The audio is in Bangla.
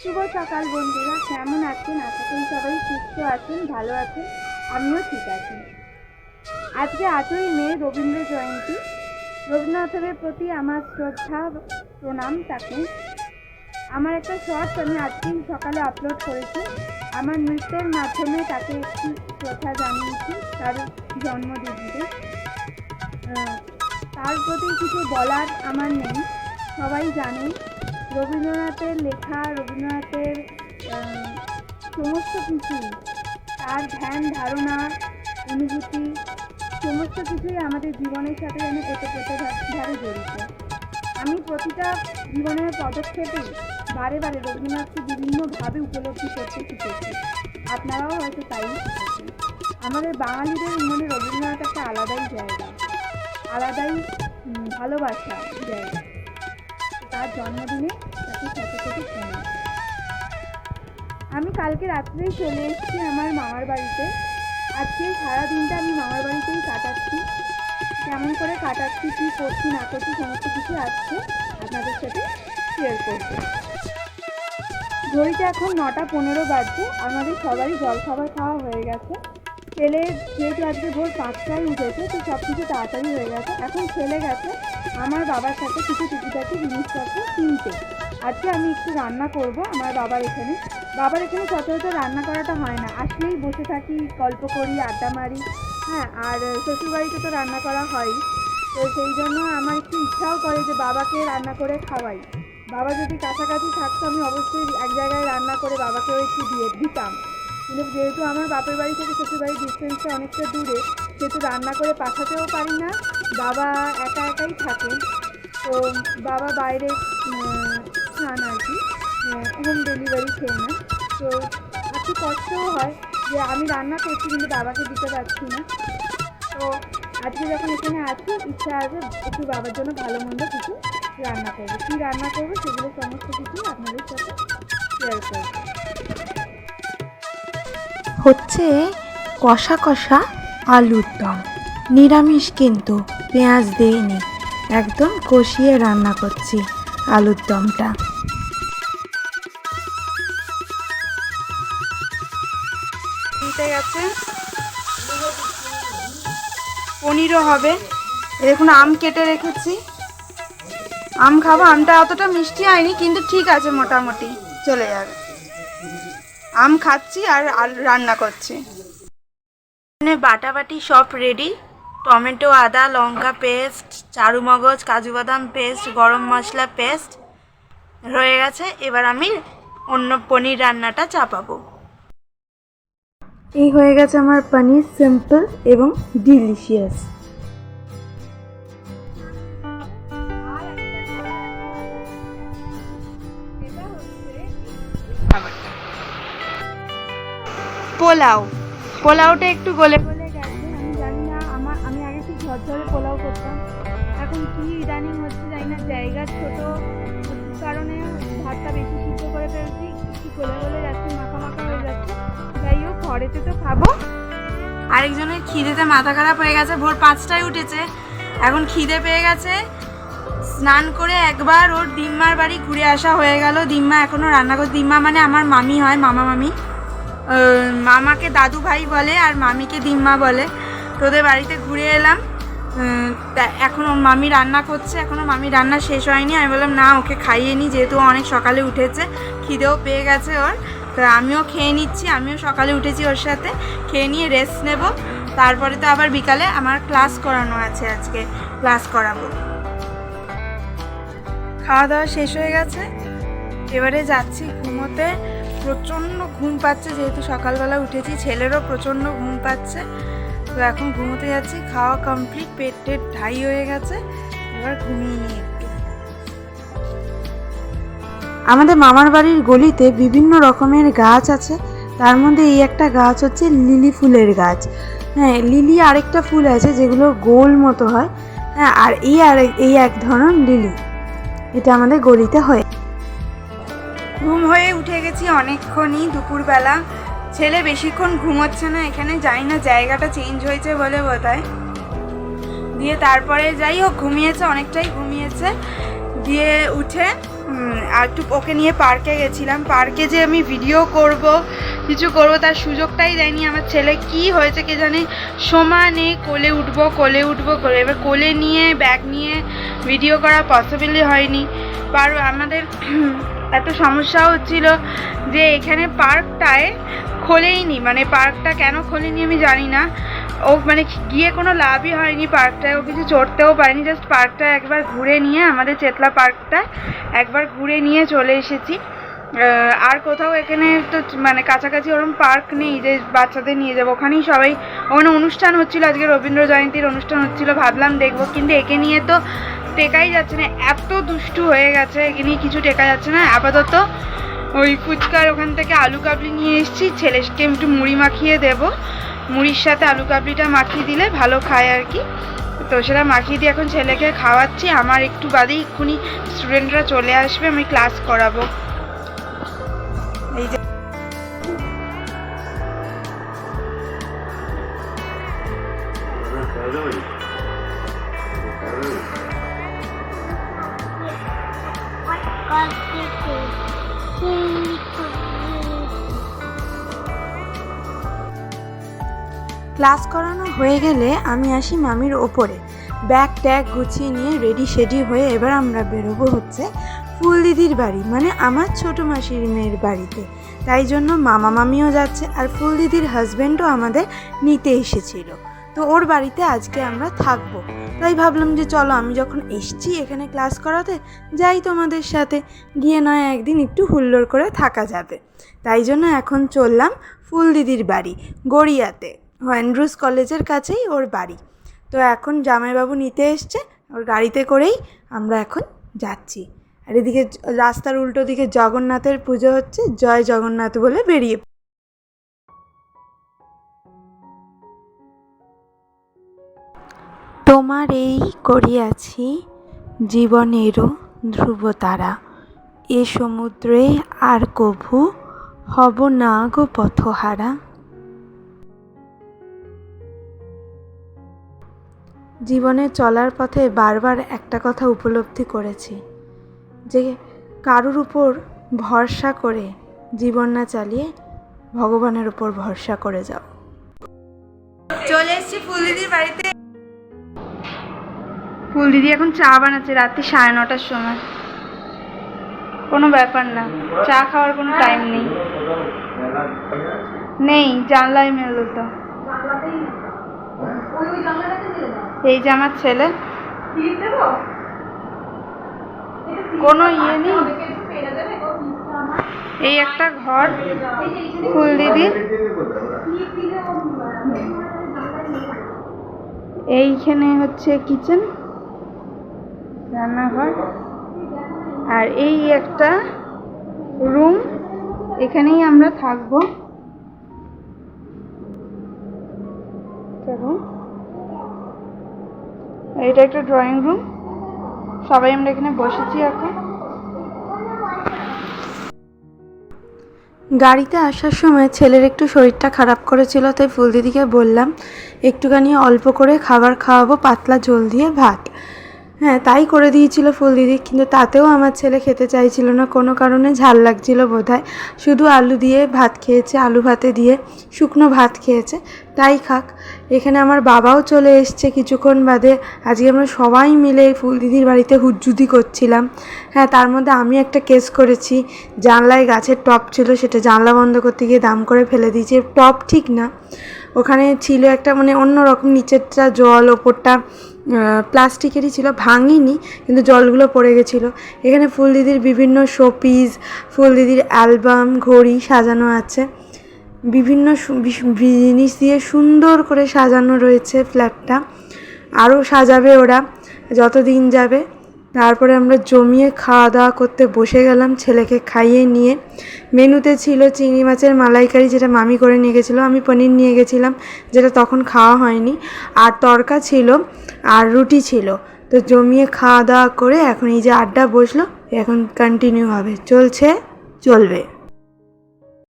শুভ সকাল বন্ধুরা, কেমন আছেন? আশা করি সবাই সুস্থ আছেন, ভালো আছেন। আমিও ঠিক আছি। আজকে 8ই মে রবীন্দ্র জয়ন্তী। রবীন্দ্রনাথের প্রতি আমার শ্রদ্ধা, প্রণাম তাকে। আমার একটা শর্টস আমি আজকেই সকালে আপলোড করেছি। আমার নৃত্যের মাধ্যমে তাকে একটি শ্রদ্ধা জানিয়েছি তার জন্মদিনে। তার প্রতি কিছু বলার আমার নেই। সবাই জানেন রবীন্দ্রনাথের লেখা, রবীন্দ্রনাথের সমস্ত কিছুই, তার ধ্যান ধারণা, অনুভূতি সমস্ত কিছুই আমাদের জীবনের সাথে যেন ওতপ্রোতভাবে জড়িত। আমি প্রতিটা জীবনের পদক্ষেপে বারে বারে রবীন্দ্রনাথকে বিভিন্নভাবে উপলব্ধি করতে শিখেছি। আপনারাও হয়তো তাই শিখেছেন। আমাদের বাঙালিদের মনে রবীন্দ্রনাথ একটা আলাদাই জায়গা, আলাদাই ভালোবাসা জায়গা। তার জন্মদিনে তাকে শত শত প্রণাম। আমি কালকে রাত্রেই চলে এসেছি আমার মামার বাড়িতে। আজকে সারাদিনটা আমি মামার বাড়িতেই কাটাচ্ছি। কেমন করে কাটাচ্ছি, কী করছি না করছি সমস্ত কিছু আজকে আপনাদের সাথে শেয়ার করব। ঘড়িতে এখন 9:15 বাজছে। আমাদের সবারই জলখাবার খাওয়া হয়ে গেছে। ছেলে যেহেতু আজকে ভোর 5টায় উঠেছে, তো সব কিছু তাড়াতাড়ি হয়ে গেছে। এখন ছেলে গেছে আমার বাবার সাথে কিছু টুকিটাকি জিনিসপত্র কিনতে। আজকে আমি একটু রান্না করব আমার বাবার এখানে। সচরাচর রান্না করাটা হয় না, আসলেই বসে থাকি, গল্প করি, আড্ডা মারি। হ্যাঁ, আর শ্বশুরবাড়িতে তো রান্না করা হয়ই। তো সেই জন্য আমার একটু ইচ্ছাও করে যে বাবাকে রান্না করে খাওয়াই। বাবা যদি কাছাকাছি থাকতো আমি অবশ্যই এক জায়গায় রান্না করে বাবাকেও একটু দিতাম। কিন্তু যেহেতু আমার বাপের বাড়ি থেকে শ্বশুরবাড়ির ডিস্টেন্সটা অনেকটা দূরে, সেহেতু রান্না করে পাঠাতেও পারি না। বাবা একা একাই থাকে, তো বাবা বাইরে খান আর কি, হোম ডেলিভারি খেয়ে না। তো একটু কষ্টও হয় যে আমি রান্না করছি কিন্তু বাবাকে দিতে পারছি না। তো আজকে যখন এখানে আছি, ইচ্ছা আছে একটু বাবার জন্য ভালো মন্দ কিছু রান্না করবো। কী রান্না করবো সেগুলো সমস্ত কিছু আপনাদের সাথে শেয়ার করবো। হচ্ছে কষা কষা আলুর দম, নিরামিষ কিন্তু পেঁয়াজ দেইনি, একদম কষিয়ে রান্না করছি আলুর দমটা। নিতে গেছে, পনিরও হবে। দেখুন আম কেটে রেখেছি, আম খাবো। আমটা অতটা মিষ্টি হয়নি কিন্তু ঠিক আছে, মোটামুটি চলে যাবে। আম খাচ্ছি আর রান্না করছি। এখানে বাটাবাটি সব রেডি। টমেটো, আদা, লঙ্কা পেস্ট, চারু মগজ, কাজু বাদাম পেস্ট, গরম মশলা পেস্ট হয়ে গেছে। এবার আমি অন্য পনির রান্নাটা চাপাবো। এই হয়ে গেছে আমার পনির, সিম্পল এবং ডিলিশিয়াস। পোলাওটা একটু গলে গলে গেছে। আমি জানি না, আমি আগে খুব ঝরঝরে পোলাও করতাম। এখন কি ইদানিং হচ্ছে জানি না, জায়গা ছোট কারণে ভাতটা বেশি সিদ্ধ করে ফেলছি, একটু গলে গলে যাচ্ছে, মাখা মাখা হয়ে যাচ্ছে। যাই হোক, ঘরেতে তো খাবো। আরেকজনের খিদেতে মাথা খারাপ হয়ে গেছে, ভোর 5টায় উঠেছে, এখন খিদে পেয়ে গেছে। স্নান করে একবার ওর দিম্মার বাড়ি ঘুরে আসা হয়ে গেল। দিম্মা এখনও রান্না করে। দিম্মা মানে আমার মামি হয়, মামা মামি। মামাকে দাদু ভাই বলে আর মামিকে দিম্মা বলে। তোদের বাড়িতে ঘুরে এলাম, তা এখনও মামি রান্না করছে, এখনও মামি রান্না শেষ হয়নি। আমি বললাম না, ওকে খাইয়ে নিই, যেহেতু অনেক সকালে উঠেছে, খিদেও পেয়ে গেছে ওর। তো আমিও খেয়ে নিচ্ছি, আমিও সকালে উঠেছি ওর সাথে, খেয়ে নিয়ে রেস্ট নেব। তারপরে তো আবার বিকালে আমার ক্লাস করানো আছে, আজকে ক্লাস করাবো। খাওয়া দাওয়া শেষ হয়ে গেছে, এবারে যাচ্ছি ঘুমোতে। প্রচণ্ড ঘুম পাচ্ছে, যেহেতু সকালবেলা উঠেছি। ছেলেরও প্রচণ্ড ঘুম পাচ্ছে, তো এখন ঘুমোতে যাচ্ছি। খাওয়া কমপ্লিট, পেট টেট ঢাই হয়ে গেছে, এবার ঘুমিয়ে নিই একটু। আমাদের মামার বাড়ির গলিতে বিভিন্ন রকমের গাছ আছে, তার মধ্যে এই একটা গাছ হচ্ছে লিলি ফুলের গাছ। হ্যাঁ, লিলি আরেকটা ফুল আছে যেগুলো গোল মতো হয়। হ্যাঁ, আর এই এক ধরনের লিলি, এটা আমাদের গলিতে হয়। ঘুম হয়ে উঠে গেছি অনেকক্ষণই, দুপুরবেলা। ছেলে বেশিক্ষণ ঘুমোচ্ছে না এখানে, জানি না জায়গাটা চেঞ্জ হয়েছে বলে বোধহয়। দিয়ে তারপরে যাই হোক, ঘুমিয়েছে, অনেকটাই ঘুমিয়েছে। দিয়ে উঠে আর একটু ওকে নিয়ে পার্কে গেছিলাম। পার্কে যে আমি ভিডিও করব কিছু করব তার সুযোগটাই দেয়নি আমার ছেলে। কি হয়েছে কে জানে, সমানে কোলে উঠবো করে, এবার কোলে নিয়ে ব্যাগ নিয়ে ভিডিও করা পসিবলই হয়নি। আমাদের এত সমস্যা হচ্ছিল যে এখানে পার্কটায় খোলেইনি, মানে পার্কটা কেন খোলেনি আমি জানি না। ও মানে গিয়ে কোনো লাভই হয়নি পার্কটায়, ও কিছু চড়তেও পারেনি। জাস্ট পার্কটা একবার ঘুরে নিয়ে, আমাদের চেতলা পার্কটা একবার ঘুরে নিয়ে চলে এসেছি। আর কোথাও এখানে তো মানে কাছাকাছি ওরকম পার্ক নেই যে বাচ্চাদের নিয়ে যাবো। ওখানেই সবাই, ওখানে অনুষ্ঠান হচ্ছিলো, আজকে রবীন্দ্র জয়ন্তীর অনুষ্ঠান হচ্ছিলো, ভাবলাম দেখবো, কিন্তু একে নিয়ে তো টেকাই যাচ্ছে না, এত দুষ্টু হয়ে গেছে, একে নিয়ে কিছু টেকা যাচ্ছে না। আপাতত ওই ফুচকার ওখান থেকে আলু কাবলি নিয়ে এসেছি, ছেলেকে একটু মুড়ি মাখিয়ে দেবো, মুড়ির সাথে আলু কাবলিটা মাখিয়ে দিলে ভালো খায় আর কি। তো সেটা মাখিয়ে দিয়ে এখন ছেলেকে খাওয়াচ্ছি। আমার একটু বাদেই এক্ষুনি স্টুডেন্টরা চলে আসবে, আমি ক্লাস করাবো। এই যে ক্লাস করানো হয়ে গেলে আমি আসি মামির ওপরে, ব্যাগ ট্যাগ গুছিয়ে নিয়ে রেডি শেডি হয়ে এবার আমরা বেরোবো হচ্ছে ফুল দিদির বাড়ি, মানে আমার ছোটো মাসির মেয়ের বাড়িতে। তাই জন্য মামা মামিও যাচ্ছে, আর ফুল দিদির হাজব্যান্ডও আমাদের নিতে এসেছিল। তো ওর বাড়িতে আজকে আমরা থাকবো। তাই ভাবলাম যে চলো, আমি যখন এসছি এখানে ক্লাস করাতে, যাই তোমাদের সাথে, গিয়ে নয় একদিন একটু হুল্লোড় করে থাকা যাবে। তাই জন্য এখন চললাম ফুল দিদির বাড়ি, গড়িয়াতে, অ্যান্ড্রুজ কলেজের কাছেই ওর বাড়ি। তো এখন জামাইবাবু নিতে এসছে, ওর গাড়িতে করেই আমরা এখন যাচ্ছি। আর এদিকে রাস্তার উল্টো দিকে জগন্নাথের পুজো হচ্ছে, জয় জগন্নাথ বলে বেরিয়ে। তোমার এই করিয়াছি জীবনেরও ধ্রুবতারা, এ সমুদ্রে আর কভু হব না গো পথহারা। জীবনে চলার পথে বারবার একটা কথা উপলব্ধি করেছি, যে কারুর উপর ভরসা করে জীবন না চালিয়ে ভগবানের উপর ভরসা করে যাও। চলে এসেছি ফুল দিদির বাড়িতে। ফুল দিদি এখন চা বানাচ্ছে রাত্রি 9:30টার সময়। কোনো ব্যাপার না, চা খাওয়ার কোনো টাইম নেই, জানলায় মেললো তো। এই যে আমার ছেলে, কোনো ইয়ে নেই, এই একটা ঘর ফুল দিদি, এইখানে হচ্ছে কিচেন, রান্নাঘর, আর এই একটা রুম, এখানেই আমরা থাকবো। এটা একটা ড্রয়িং রুম, সবাই আমরা এখানে বসেছি এখন। গাড়িতে আসার সময় ছেলের একটু শরীরটা খারাপ করেছিল, তাই ফুল দিদিকে বললাম একটুখানি অল্প করে খাবার খাওয়াবো, পাতলা ঝোল দিয়ে ভাত। হ্যাঁ, তাই করে দিয়েছিল ফুল দিদি, কিন্তু তাতেও আমার ছেলে খেতে চাইছিল না, কোনো কারণে ঝাল লাগছিল বোধহয়। শুধু আলু দিয়ে ভাত খেয়েছে, আলু ভাতে দিয়ে শুকনো ভাত খেয়েছে, তাই খাক। এখানে আমার বাবাও চলে এসছে কিছুক্ষণ বাদে। আজকে আমরা সবাই মিলে এই ফুল দিদির বাড়িতে হুজ্জুদি করছিলাম। হ্যাঁ, তার মধ্যে আমি একটা কেস করেছি, জানলায় গাছের টব ছিল, সেটা জানলা বন্ধ করতে গিয়ে দাম করে ফেলে দিয়েছি। টব ঠিক না, ওখানে ছিল একটা মানে অন্যরকম, নিচেরটা জল, ওপরটা প্লাস্টিকেরই ছিল, ভাঙিনি কিন্তু জলগুলো পড়ে গেছিলো। এখানে ফুল দিদির বিভিন্ন শোপিস, ফুল দিদির অ্যালবাম, ঘড়ি সাজানো আছে, বিভিন্ন জিনিস দিয়ে সুন্দর করে সাজানো রয়েছে ফ্ল্যাটটা। আরও সাজাবে ওরা যত দিন যাবে। তারপরে আমরা জমিয়ে খাওয়া দাওয়া করতে বসে গেলাম, ছেলেকে খাইয়ে নিয়ে। মেনুতে ছিল চিংড়ি মাছের মালাইকারি, যেটা মামি করে নিয়ে গেছিলো, আমি পনির নিয়ে গেছিলাম, যেটা তখন খাওয়া হয়নি, আর তরকা ছিল আর রুটি ছিল। তো জমিয়ে খাওয়া দাওয়া করে এখন এই যে আড্ডা বসলো, এখন কন্টিনিউ হবে, চলবে।